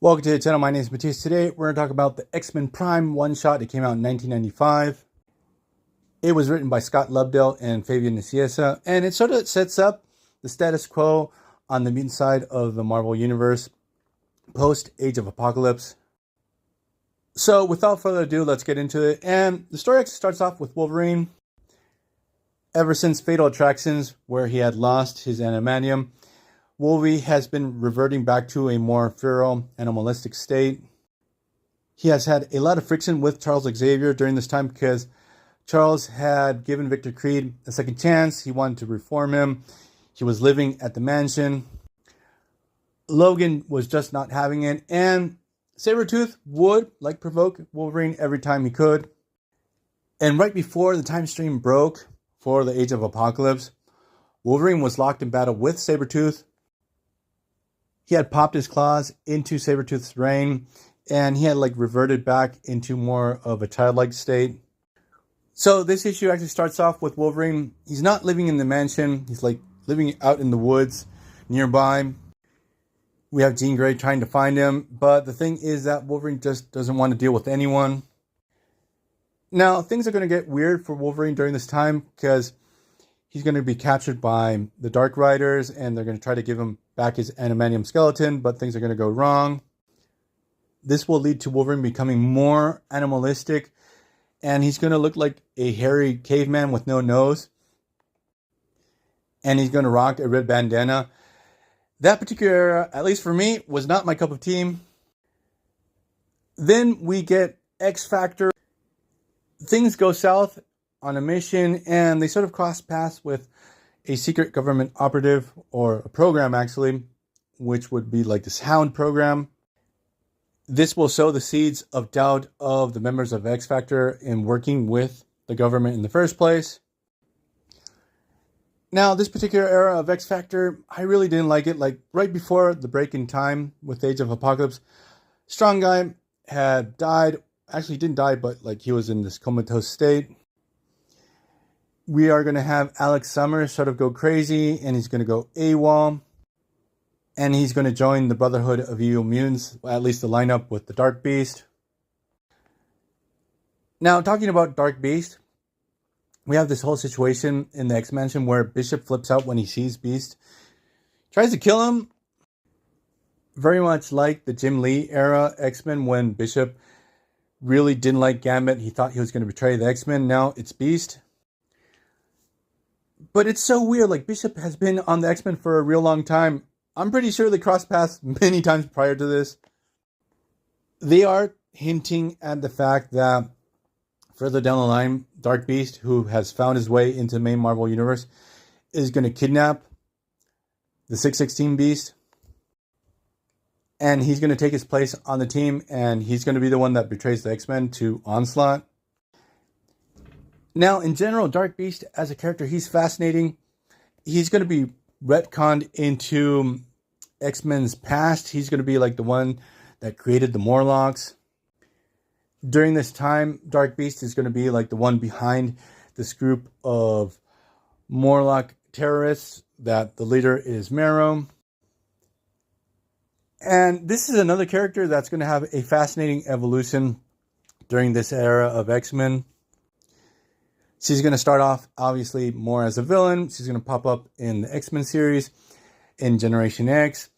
Welcome to the channel. My name is Matthias. Today we're going to talk about the X-Men Prime one-shot. It came out in 1995. It was written by Scott Lobdell and Fabian Nicieza, and it sort of sets up the status quo on the mutant side of the Marvel Universe post Age of Apocalypse. So without further ado, let's get into it. And the story actually starts off with Wolverine. Ever since Fatal Attractions, where he had lost his adamantium, Wolverine has been reverting back to a more feral, animalistic state. He has had a lot of friction with Charles Xavier during this time because Charles had given Victor Creed a second chance. He wanted to reform him. He was living at the mansion. Logan was just not having it, and Sabretooth would provoke Wolverine every time he could. And right before the time stream broke for the Age of Apocalypse, Wolverine was locked in battle with Sabretooth. He had popped his claws into Sabretooth's brain, and he had reverted back into more of a childlike state. So this issue actually starts off with Wolverine. He's not living in the mansion. He's living out in the woods nearby. We have Jean Grey trying to find him, but the thing is that Wolverine just doesn't want to deal with anyone. Now, things are going to get weird for Wolverine during this time because he's going to be captured by the Dark Riders, and they're going to try to give him back his adamantium skeleton, but things are going to go wrong. This will lead to Wolverine becoming more animalistic, and he's going to look like a hairy caveman with no nose. And he's going to rock a red bandana. That particular era, at least for me, was not my cup of tea. Then we get X-Factor. Things go south on a mission, and they sort of cross paths with a secret government operative, or a program actually, which would be like this Hound program. This will sow the seeds of doubt of the members of X-Factor in working with the government in the first place. Now, this particular era of X-Factor, I really didn't like it. Right before the break in time with Age of Apocalypse, Strong Guy had died. Actually, he didn't die, but he was in this comatose state. We are going to have Alex Summers sort of go crazy, and he's going to go AWOL. And he's going to join the Brotherhood of Evil Mutants, at least the lineup with the Dark Beast. Now, talking about Dark Beast, we have this whole situation in the X-Mansion where Bishop flips out when he sees Beast. Tries to kill him. Very much like the Jim Lee era X-Men, when Bishop really didn't like Gambit. He thought he was going to betray the X-Men. Now it's Beast. But it's so weird. Bishop has been on the X-Men for a real long time. I'm pretty sure they crossed paths many times prior to this. They are hinting at the fact that further down the line, Dark Beast, who has found his way into the main Marvel Universe, is going to kidnap the 616 Beast. And he's going to take his place on the team, and he's going to be the one that betrays the X-Men to Onslaught. Now, in general, Dark Beast as a character, he's fascinating. He's going to be retconned into X-Men's past. He's going to be the one that created the Morlocks. During this time, Dark Beast is going to be the one behind this group of Morlock terrorists that the leader is Marrow. And this is another character that's going to have a fascinating evolution during this era of X-Men. She's going to start off, obviously, more as a villain. She's going to pop up in the X-Men series, in Generation X,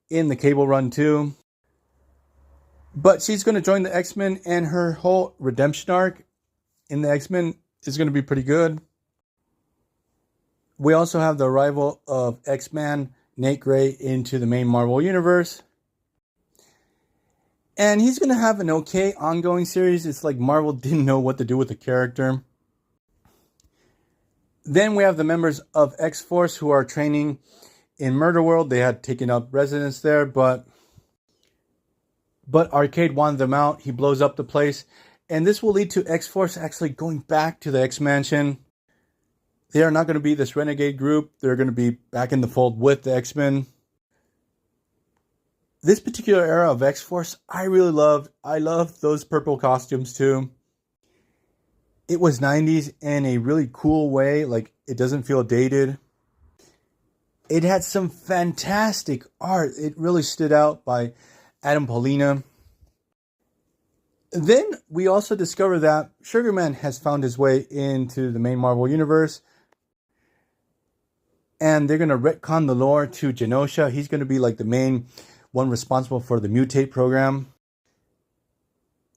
in the Cable Run too. But she's going to join the X-Men, and her whole redemption arc in the X-Men is going to be pretty good. We also have the arrival of X-Man Nate Gray into the main Marvel Universe. And he's going to have an okay ongoing series. It's Marvel didn't know what to do with the character. Then we have the members of X-Force who are training in Murder World. They had taken up residence there, but Arcade wanted them out. He blows up the place. And this will lead to X-Force actually going back to the X-Mansion. They are not going to be this renegade group. They're going to be back in the fold with the X-Men. This particular era of X-Force, I really loved. I loved those purple costumes too. It was 90s in a really cool way. It doesn't feel dated. It had some fantastic art. It really stood out by Adam Paulina. Then we also discover that Sugar Man has found his way into the main Marvel Universe. And they're going to retcon the lore to Genosha. He's going to be like the main one responsible for the Mutate program.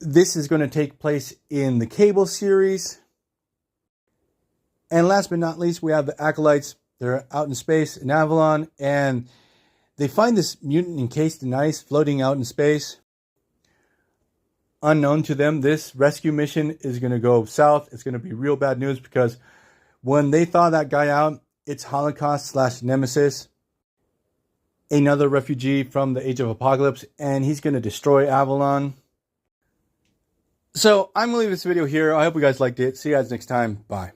This is going to take place in the Cable series. And last but not least, we have the Acolytes. They're out in space in Avalon, and they find this mutant encased in ice floating out in space. Unknown to them, this rescue mission is going to go south. It's going to be real bad news because when they thaw that guy out, it's Holocaust/Nemesis, another refugee from the Age of Apocalypse, and he's going to destroy Avalon. So I'm going to leave this video here. I hope you guys liked it. See you guys next time. Bye.